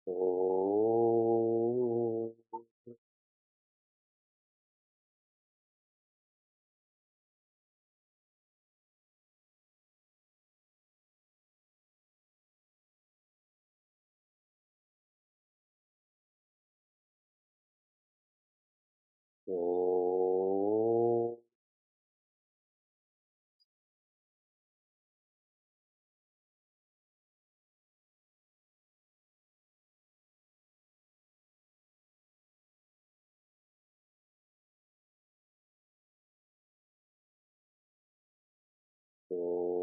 Oh, oh. Oh.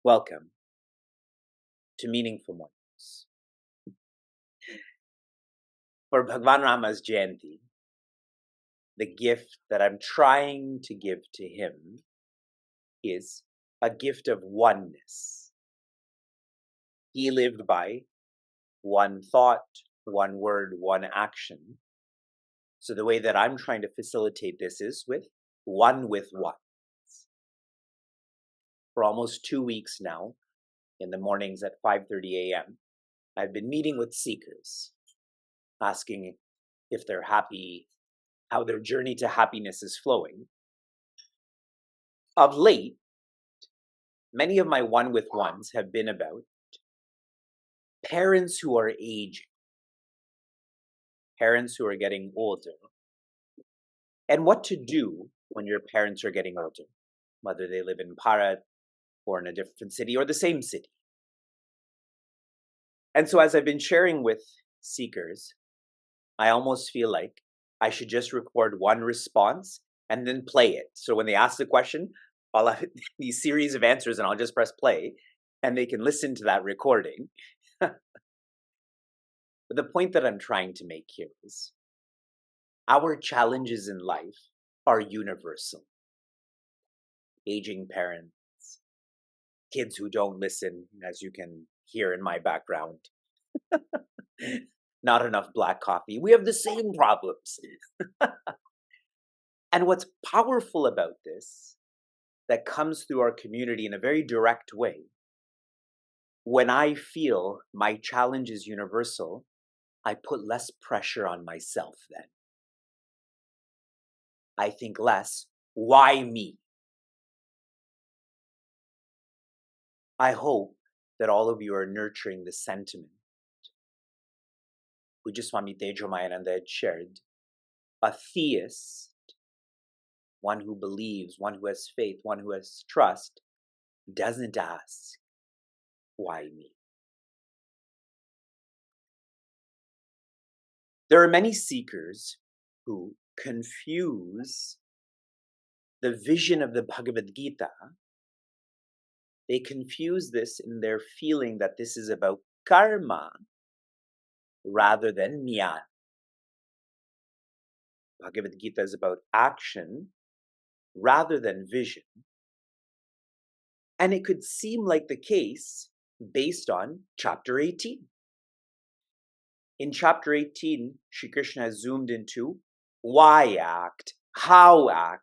Welcome to Meaningful Moments. For Bhagwan Rama's Jayanti, the gift that I'm trying to give to him is a gift of oneness. He lived by one thought, one word, one action. So the way that I'm trying to facilitate this is with one. For almost 2 weeks now, in the mornings at 5:30 a.m., I've been meeting with seekers, asking if they're happy, how their journey to happiness is flowing. Of late, many of my ones have been about parents who are aging, parents who are getting older, and what to do when your parents are getting older, whether they live in Bharat or in a different city or the same city. And so, as I've been sharing with seekers, I almost feel like I should just record one response and then play it. So when they ask the question, I'll have these series of answers and I'll just press play and they can listen to that recording. But the point that I'm trying to make here is our challenges in life are universal. Aging parents, kids who don't listen, as you can hear in my background, not enough black coffee. We have the same problems. And what's powerful about this, that comes through our community in a very direct way, when I feel my challenge is universal, I put less pressure on myself then. I think less, why me? I hope that all of you are nurturing the sentiment Pujaswami Tejomayananda had shared. A theist, one who believes, one who has faith, one who has trust, doesn't ask, why me? There are many seekers who confuse the vision of the Bhagavad Gita. They confuse this in their feeling that this is about karma rather than jnana. Bhagavad Gita is about action rather than vision. And it could seem like the case based on chapter 18. In chapter 18, Shri Krishna has zoomed into why act, how act.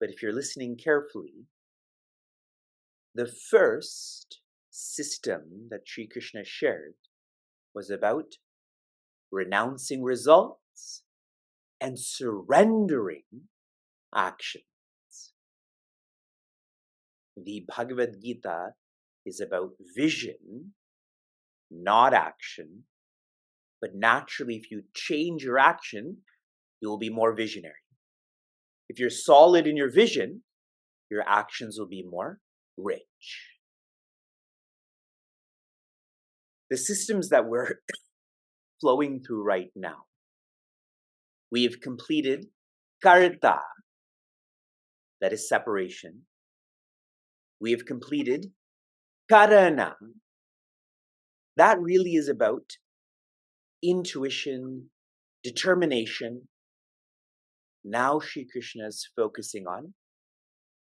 But if you're listening carefully, the first system that Shri Krishna shared was about renouncing results and surrendering actions. The Bhagavad Gita is about vision, not action. But naturally, if you change your action, you will be more visionary. If you're solid in your vision, your actions will be more rich. The systems that we're flowing through right now, we have completed karta, that is separation. We have completed karana. That really is about intuition, determination. Now Shri Krishna is focusing on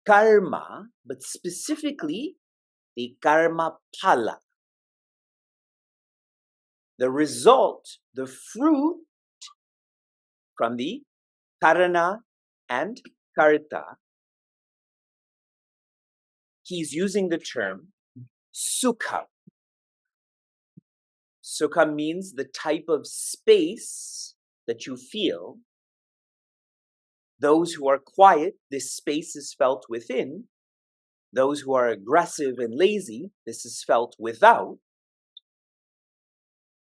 karma, but specifically the karma phala. The result, the fruit from the karana and karta. He's using the term sukha. Sukha means the type of space that you feel. Those who are quiet, this space is felt within. Those who are aggressive and lazy, this is felt without.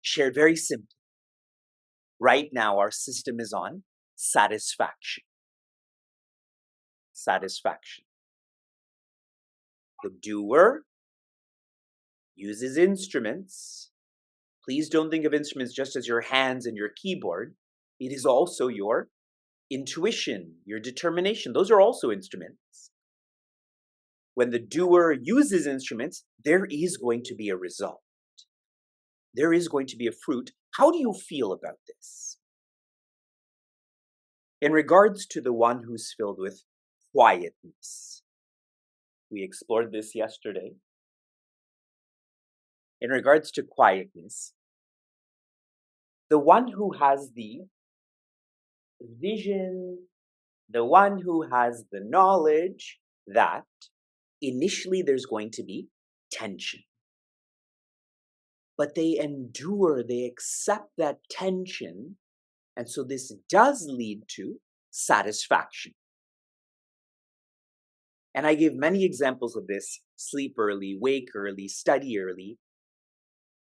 Shared very simply. Right now, our system is on satisfaction. Satisfaction. The doer uses instruments. Please don't think of instruments just as your hands and your keyboard. It is also your intuition, your determination. Those are also instruments. When the doer uses instruments, there is going to be a result. There is going to be a fruit. How do you feel about this? In regards to the one who's filled with quietness, we explored this yesterday. In regards to quietness, the one who has the vision, the one who has the knowledge that initially there's going to be tension. But they endure, they accept that tension, and so this does lead to satisfaction. And I gave many examples of this: sleep early, wake early, study early.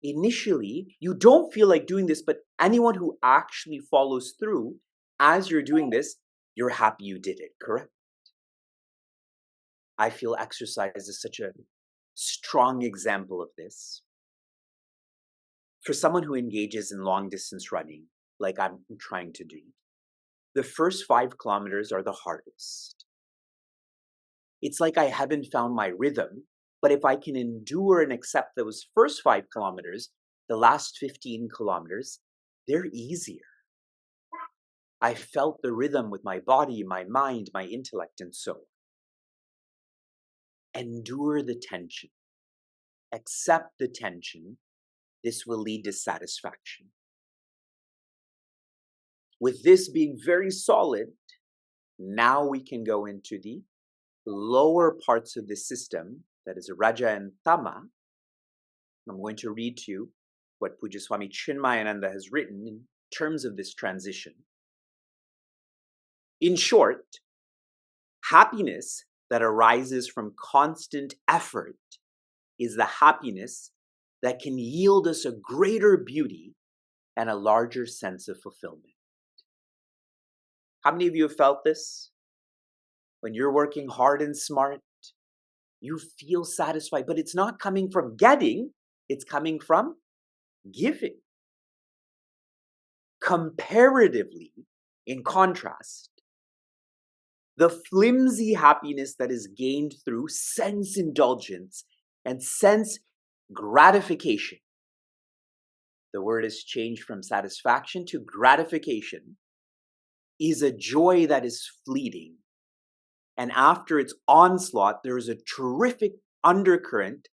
Initially, you don't feel like doing this, but anyone who actually follows through, as you're doing this, you're happy you did it, correct? I feel exercise is such a strong example of this. For someone who engages in long distance running, like I'm trying to do, the first 5 kilometers are the hardest. It's like I haven't found my rhythm, but if I can endure and accept those first 5 kilometers, the last 15 kilometers, they're easier. I felt the rhythm with my body, my mind, my intellect, and so on. Endure the tension. Accept the tension. This will lead to satisfaction. With this being very solid, now we can go into the lower parts of the system, that is Raja and Tama. I'm going to read to you what Pujya Swami Chinmayananda has written in terms of this transition. In short, happiness that arises from constant effort is the happiness that can yield us a greater beauty and a larger sense of fulfillment. How many of you have felt this? When you're working hard and smart, you feel satisfied, but it's not coming from getting, it's coming from giving. Comparatively, in contrast, the flimsy happiness that is gained through sense indulgence and sense gratification, the word is changed from satisfaction to gratification, is a joy that is fleeting. And after its onslaught, there is a terrific undercurrent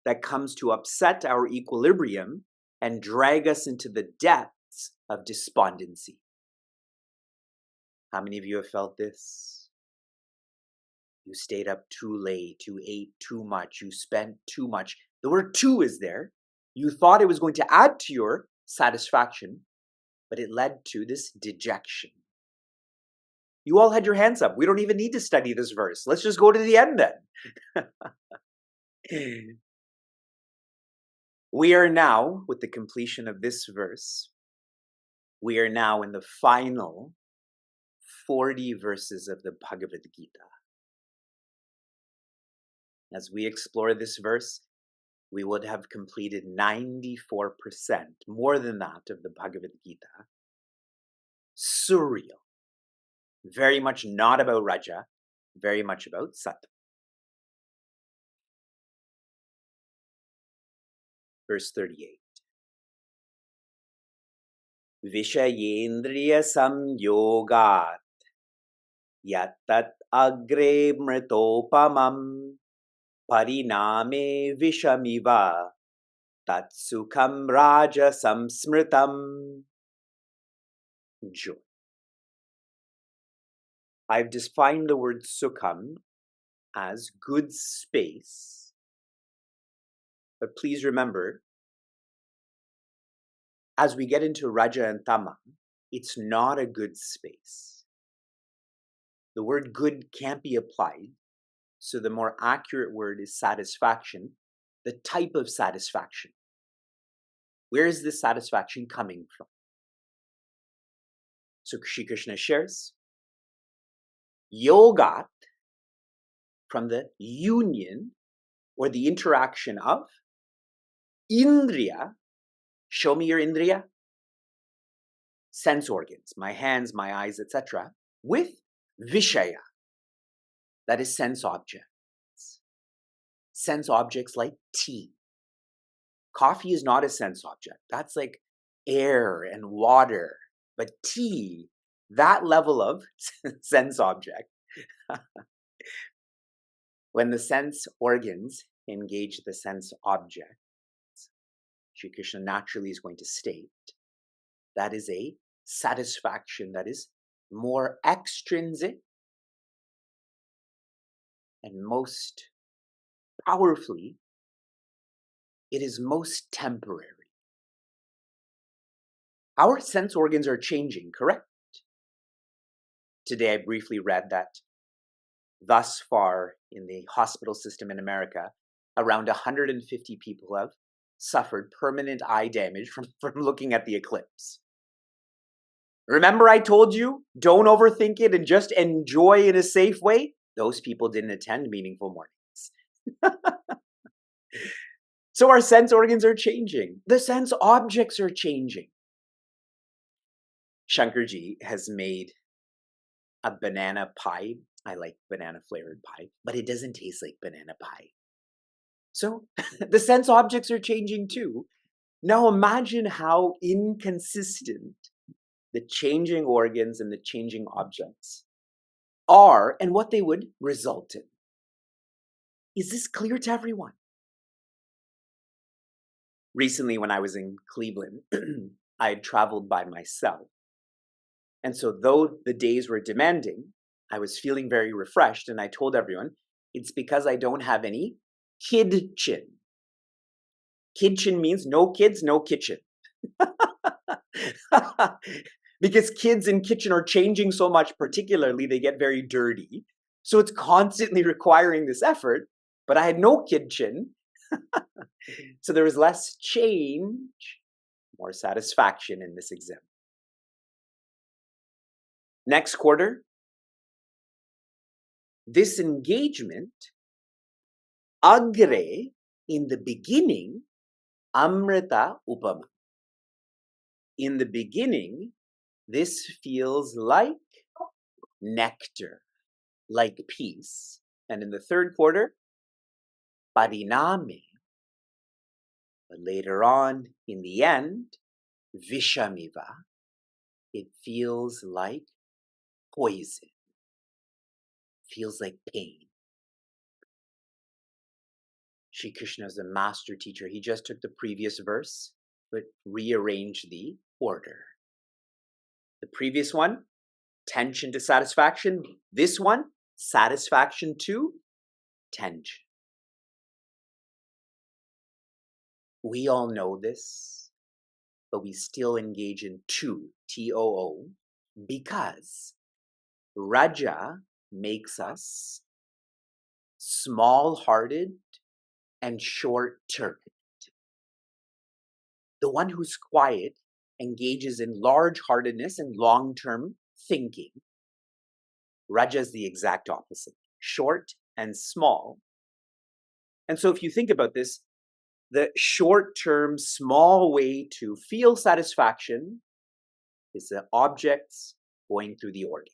that comes to upset our equilibrium and drag us into the depths of despondency. How many of you have felt this? You stayed up too late, you ate too much, you spent too much. The word too is there. You thought it was going to add to your satisfaction, but it led to this dejection. You all had your hands up. We don't even need to study this verse. Let's just go to the end then. We are now, with the completion of this verse, we are now in the final 40 verses of the Bhagavad Gita. As we explore this verse, we would have completed 94%, more than that, of the Bhagavad Gita. Surreal. Very much not about Raja, very much about Sattva. Verse 38. Vishayendriya samyogat Yattat agre mritopamam pariname vishamiva tat sukham raja samsmritam. Joy. I've defined the word sukham as good space, but please remember, as we get into Raja and Tama, it's not a good space. The word good can't be applied, so the more accurate word is satisfaction, the type of satisfaction. Where is this satisfaction coming from? So Shri Krishna shares, yogat, from the union or the interaction of indriya. Show me your indriya. Sense organs, my hands, my eyes, etc. with vishaya, that is sense objects. Sense objects like tea. Coffee is not a sense object. That's like air and water. But tea, that level of sense object, when the sense organs engage the sense object, Shri Krishna naturally is going to state that is a satisfaction that is more extrinsic and most powerfully, it is most temporary. Our sense organs are changing, correct? Today I briefly read that thus far in the hospital system in America, around 150 people have suffered permanent eye damage from looking at the eclipse. Remember I told you, don't overthink it and just enjoy in a safe way? Those people didn't attend Meaningful Mornings. So our sense organs are changing. The sense objects are changing. Shankarji has made a banana pie. I like banana flavored pie, but it doesn't taste like banana pie. So the sense objects are changing too. Now imagine how inconsistent the changing organs and the changing objects are and what they would result in. Is this clear to everyone? Recently, when I was in Cleveland, I had traveled by myself. And so though the days were demanding, I was feeling very refreshed, and I told everyone, it's because I don't have any kidchin. Kidchin means no kids, no kitchen. Because kids in kitchen are changing so much, particularly they get very dirty. So it's constantly requiring this effort, but I had no kitchen. So there was less change, more satisfaction in this exam. Next quarter, this engagement, agre, in the beginning, amrita upama. In the beginning, this feels like nectar, like peace. And in the third quarter, pariname. But later on, in the end, vishamiva, it feels like poison, feels like pain. Shri Krishna is a master teacher. He just took the previous verse, but rearranged the order. The previous one, tension to satisfaction. This one, satisfaction to tension. We all know this, but we still engage in two, T-O-O, because Raja makes us small-hearted and short-termed. The one who's quiet engages in large-heartedness and long-term thinking. Raja is the exact opposite, short and small. And so if you think about this, the short-term, small way to feel satisfaction is the objects going through the organs.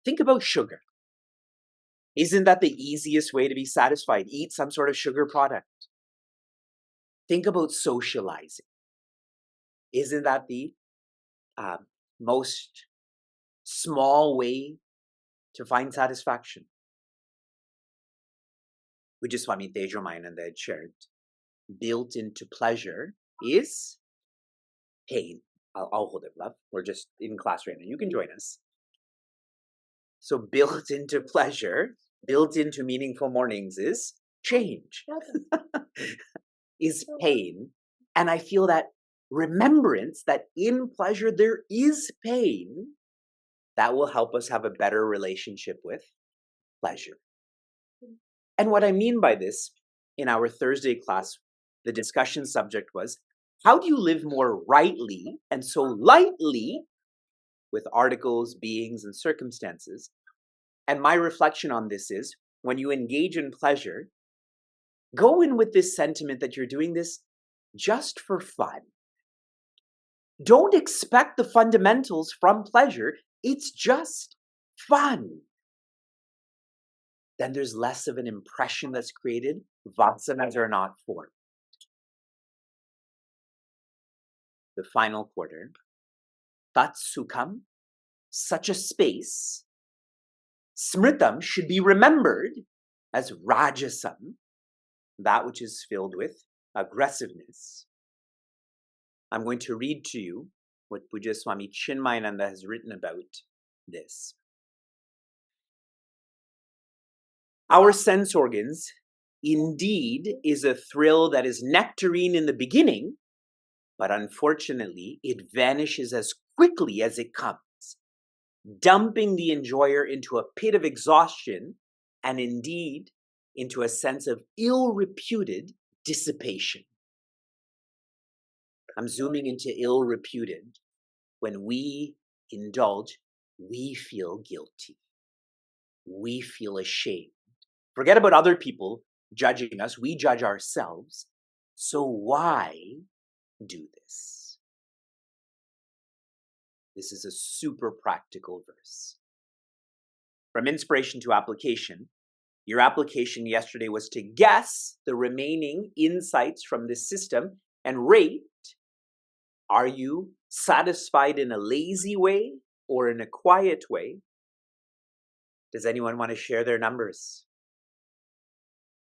Think about sugar. Isn't that the easiest way to be satisfied? Eat some sort of sugar product. Think about socializing. Isn't that the most small way to find satisfaction. Swami Tejomayananda had shared, built into pleasure is pain. I'll hold it, love. We're just in class right now. You can join us. So built into pleasure, built into meaningful mornings is change, is pain. And I feel that remembrance that in pleasure there is pain, that will help us have a better relationship with pleasure. And what I mean by this, in our Thursday class, the discussion subject was, how do you live more rightly and so lightly with articles, beings, and circumstances? And my reflection on this is, when you engage in pleasure, go in with this sentiment that you're doing this just for fun. Don't expect the fundamentals from pleasure. It's just fun. Then there's less of an impression that's created. Vasanas are not formed. The final quarter. Tat Sukham, such a space. Smritam should be remembered as Rajasam, that which is filled with aggressiveness. I'm going to read to you what Pujya Swami Chinmayananda has written about this. Our sense organs indeed is a thrill that is nectarine in the beginning, but unfortunately it vanishes as quickly as it comes, dumping the enjoyer into a pit of exhaustion and indeed into a sense of ill-reputed dissipation. I'm zooming into ill-reputed. When we indulge, we feel guilty. We feel ashamed. Forget about other people judging us. We judge ourselves. So why do this? This is a super practical verse. From inspiration to application, your application yesterday was to guess the remaining insights from this system and rate, are you satisfied in a lazy way or in a quiet way? Does anyone want to share their numbers?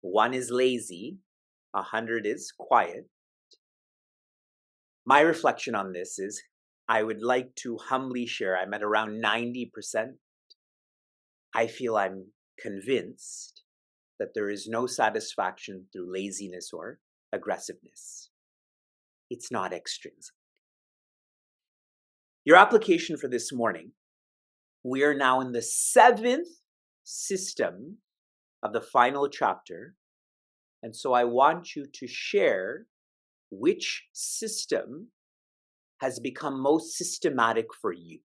1 is lazy, 100 is quiet. My reflection on this is, I would like to humbly share, I'm at around 90%. I feel I'm convinced that there is no satisfaction through laziness or aggressiveness. It's not extrinsic. Your application for this morning, we are now in the 7th system of the final chapter. And so I want you to share which system has become most systematic for you.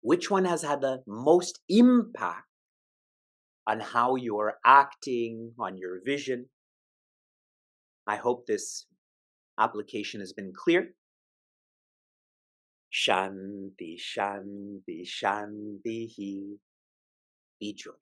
Which one has had the most impact on how you're acting, on your vision? I hope this application has been clear. Shanti, Shanti, Shanti. Be joy.